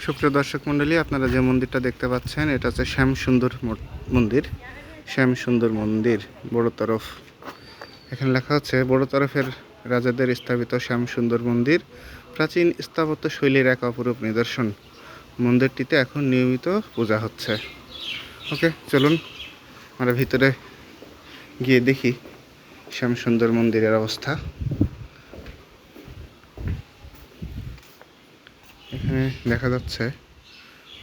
সুপ্রিয় দর্শক মণ্ডলী, আপনারা যে মন্দিরটা দেখতে পাচ্ছেন এটা হচ্ছে শ্যামসুন্দর মন্দির। শ্যামসুন্দর মন্দির বড় তরফ। এখানে লেখা হচ্ছে বড় তরফের রাজাদের স্থাপিত শ্যামসুন্দর মন্দির প্রাচীন স্থাপত্য শৈলীর এক অপরূপ নিদর্শন। মন্দিরটিতে এখন নিয়মিত পূজা হচ্ছে। ওকে, চলুন আমরা ভিতরে গিয়ে দেখি শ্যামসুন্দর মন্দিরের অবস্থা। এখানে দেখা যাচ্ছে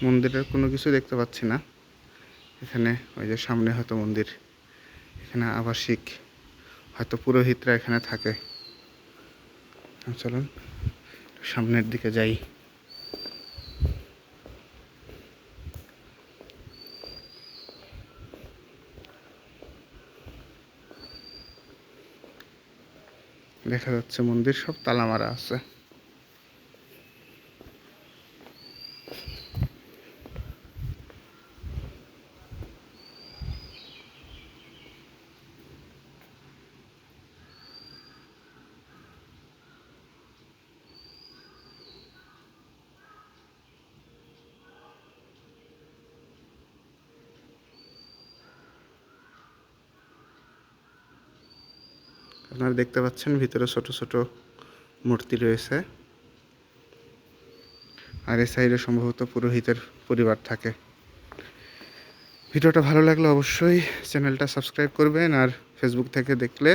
মন্দিরের কোনো কিছু দেখতে পাচ্ছি না। এখানে ওই যে সামনে হয়তো মন্দির, এখানে আবাসিক হয়তো পুরোহিতরা এখানে থাকে। চলুন সামনের দিকে যাই। দেখা যাচ্ছে মন্দির সব তালা মারা আছে। আপনারা দেখতে পাচ্ছেন ভিতরে ছোট ছোট মূর্তি রয়েছে, আর এই সাইডে সম্ভবত পুরোহিতের পরিবার থাকে। ভিডিওটা ভালো লাগলে অবশ্যই চ্যানেলটা সাবস্ক্রাইব করবেন, আর ফেসবুক থেকে দেখলে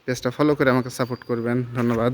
পেজটা ফলো করে আমাকে সাপোর্ট করবেন। ধন্যবাদ।